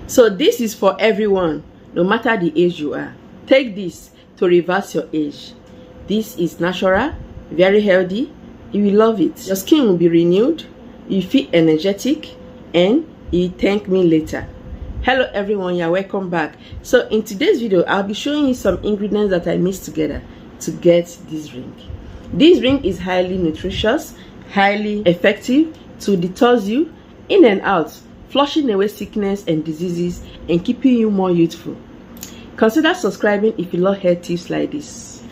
So this is for everyone, no matter the age you are. Take this to reverse your age. This is natural, very healthy. You will love it. Your skin will be renewed, you feel energetic, and you thank me later. Hello everyone, you're welcome back. So in today's video, I'll be showing you some ingredients that I mixed together to get this drink. This drink is highly nutritious, highly effective to detox you in and out, flushing away sickness and diseases and keeping you more youthful. Consider subscribing if you love health tips like this.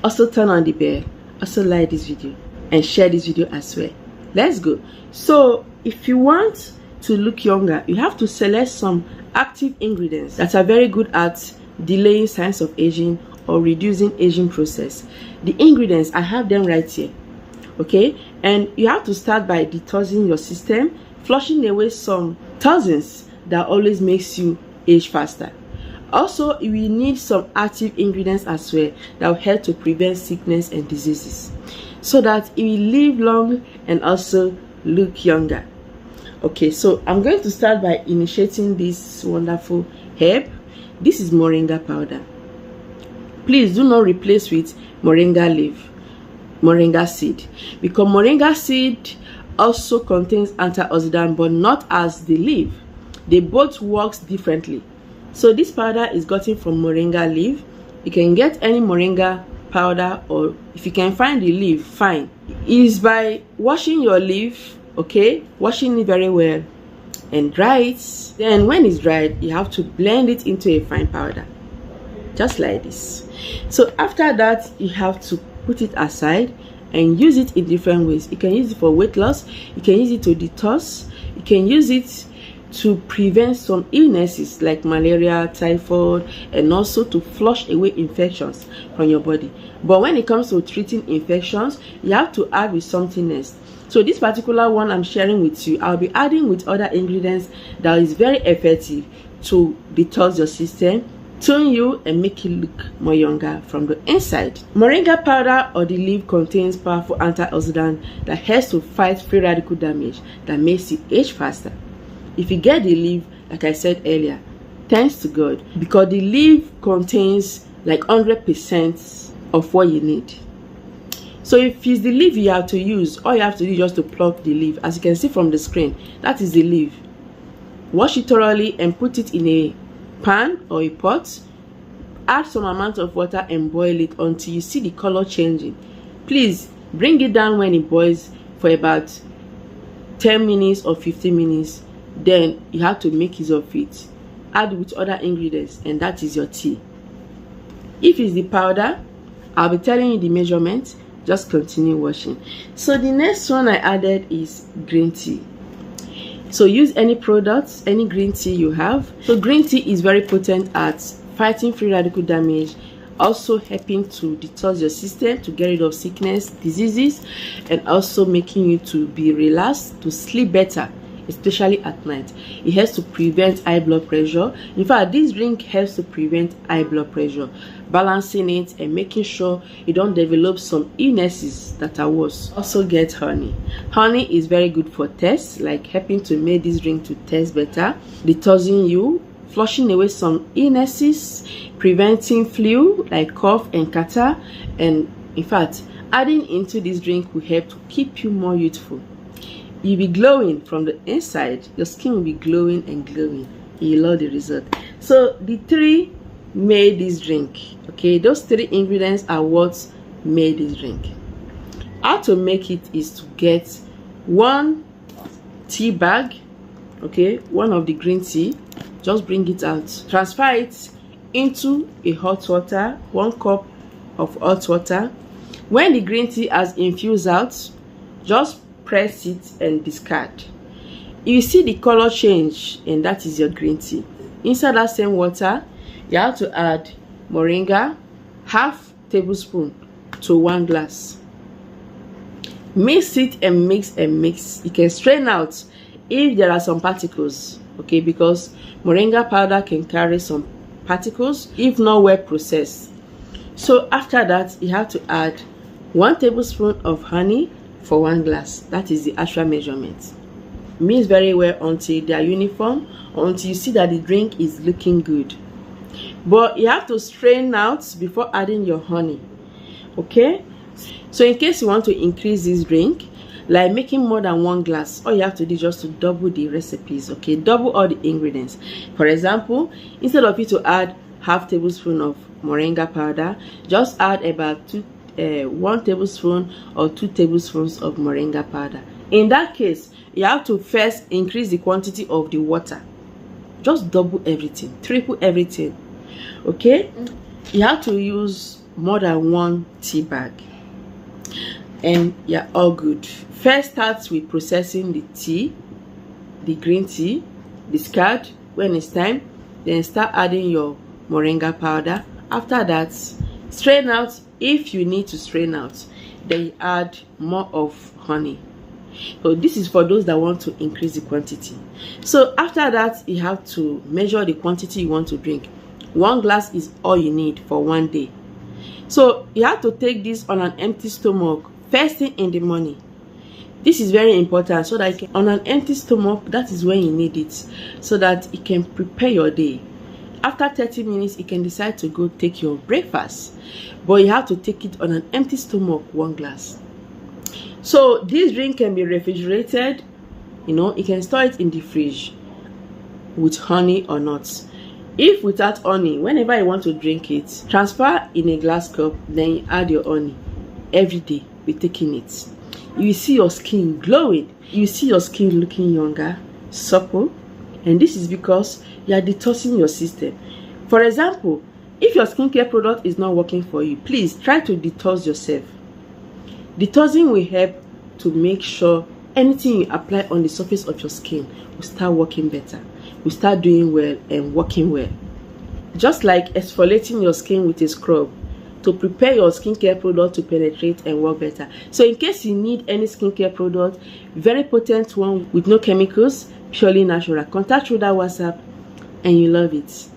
Also turn on the bell, also like this video and share this video as well. Let's go. So if you want to look younger, you have to select some active ingredients that are very good at delaying signs of aging or reducing aging process. The ingredients, I have them right here, okay? And you have to start by detoxing your system, flushing away some toxins that always makes you age faster. Also, you will need some active ingredients as well that will help to prevent sickness and diseases, so that you will live long and also look younger. Okay, so I'm going to start by initiating this wonderful herb. This is Moringa powder. Please do not replace with moringa leaf, moringa seed, because moringa seed also contains antioxidant, but not as the leaf. They both work differently. So this powder is gotten from moringa leaf. You can get any moringa powder, or if you can find the leaf, fine. It is by washing your leaf, okay, washing it very well and dry it. Then when it's dried, you have to blend it into a fine powder, just like this. So after that, you have to put it aside and use it in different ways. You can use it for weight loss, you can use it to detox, you can use it to prevent some illnesses like malaria, typhoid, and also to flush away infections from your body. But when it comes to treating infections, you have to add with something else. So this particular one I'm sharing with you, I'll be adding with other ingredients that is very effective to detox your system, tone you, and make you look more younger from the inside. Moringa powder or the leaf contains powerful antioxidant that helps to fight free radical damage that makes you age faster. If you get the leaf, like I said earlier, thanks to God, because the leaf contains like 100% of what you need. So if it's the leaf you have to use, all you have to do is just to pluck the leaf. As you can see from the screen, that is the leaf. Wash it thoroughly and put it in a pan or a pot. Add some amount of water and boil it until you see the color changing. Please bring it down when it boils for about 10 minutes or 15 minutes. Then you have to make use of it. Add with other ingredients, and that is your tea. If it's the powder, I'll be telling you the measurement. Just continue washing. So the next one I added is green tea. So use any products, any green tea you have. So green tea is very potent at fighting free radical damage, also helping to detox your system, to get rid of sickness, diseases, and also making you to be relaxed, to sleep better, especially at night. It helps to prevent high blood pressure. In fact, this drink helps to prevent high blood pressure, balancing it and making sure you don't develop some illnesses that are worse. Also get honey. Honey is very good for taste, like helping to make this drink to taste better, detoxing you, flushing away some illnesses, preventing flu like cough and catarrh, and in fact, adding into this drink will help to keep you more youthful. You'll be glowing from the inside. Your skin will be glowing and glowing. You love the result. So the three made this drink, okay? Those three ingredients are what made this drink. How to make it is to get one tea bag, okay, one of the green tea. Just bring it out, transfer it into a hot water, 1 cup of hot water. When the green tea has infused out, just press it and discard. You see the color change, and that is your green tea. Inside that same water, you have to add moringa, ½ tablespoon to 1 glass. Mix it and mix and mix. You can strain out if there are some particles, okay, because moringa powder can carry some particles if not well processed. So after that, you have to add 1 tablespoon of honey for 1 glass. That is the actual measurement. Mix very well until they are uniform, or until you see that the drink is looking good. But you have to strain out before adding your honey. Okay, so in case you want to increase this drink, like making more than 1 glass, all you have to do is just to double the recipes. Okay, double all the ingredients. For example, instead of you to add half tablespoon of moringa powder, just add about 1 tablespoon or 2 tablespoons of moringa powder. In that case, you have to first increase the quantity of the water. Just double everything, triple everything. Okay, you have to use more than 1 tea bag, and you're all good. First, start with processing the tea, the green tea, discard when it's time, then start adding your moringa powder. After that, strain out if you need to strain out, then you add more of honey. So this is for those that want to increase the quantity. So after that, you have to measure the quantity you want to drink. 1 glass is all you need for 1 day. So you have to take this on an empty stomach first thing in the morning. This is very important, so that on an empty stomach, that is when you need it, so that it can prepare your day. After 30 minutes, you can decide to go take your breakfast, but you have to take it on an empty stomach, 1 glass. So this drink can be refrigerated. You can store it in the fridge with honey or not. If without honey, whenever you want to drink it, transfer in a glass cup, then you add your honey. Every day be taking it. You see your skin glowing, you see your skin looking younger, supple, and this is because you are detoxing your system. For example, if your skincare product is not working for you, please try to detox yourself. Detoxing will help to make sure anything you apply on the surface of your skin will start working better, will start doing well and working well. Just like exfoliating your skin with a scrub to prepare your skincare product to penetrate and work better. So in case you need any skincare product, very potent one with no chemicals, purely natural, contact through that WhatsApp and you love it.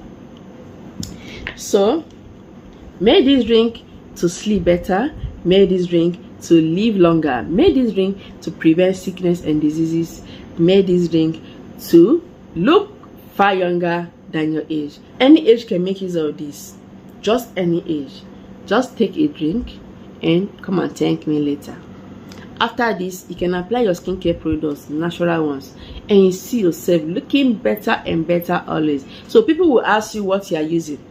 So make this drink to sleep better, make this drink to live longer, make this drink to prevent sickness and diseases, make this drink to look far younger than your age. Any age can make use of this, just any age. Just take a drink and come and thank me later. After this, you can apply your skincare products, natural ones, and you see yourself looking better and better always. So people will ask you what you are using.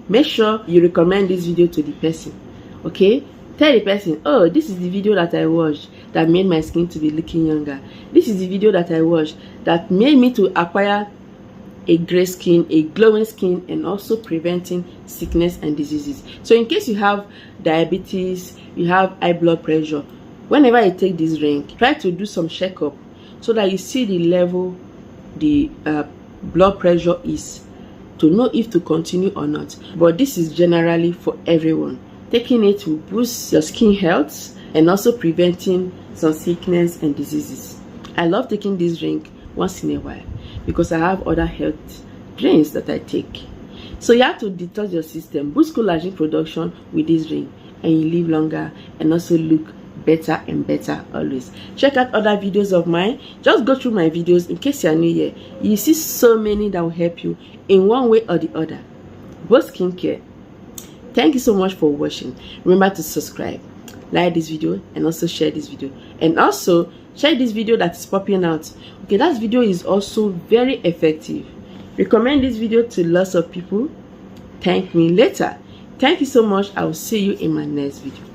Make sure you recommend this video to the person. Okay, tell the person, oh, this is the video that I watched that made my skin to be looking younger. This is the video that I watched that made me to acquire a gray skin, a glowing skin, and also preventing sickness and diseases. So in case you have diabetes, you have high blood pressure, whenever you take this drink, try to do some checkup so that you see the level the blood pressure is, to know if to continue or not. But this is generally for everyone. Taking it will boost your skin health and also preventing some sickness and diseases. I love taking this drink once in a while because I have other health drinks that I take. So you have to detox your system, boost collagen production with this drink, and you live longer and also look better and better always. Check out other videos of mine. Just go through my videos in case you are new here. You see so many that will help you in one way or the other, both skincare. Thank you so much for watching. Remember to subscribe, like this video, and also share this video, and also share this video that is popping out. Okay, that video is also very effective. Recommend this video to lots of people. Thank me later. Thank you so much. I will see you in my next video.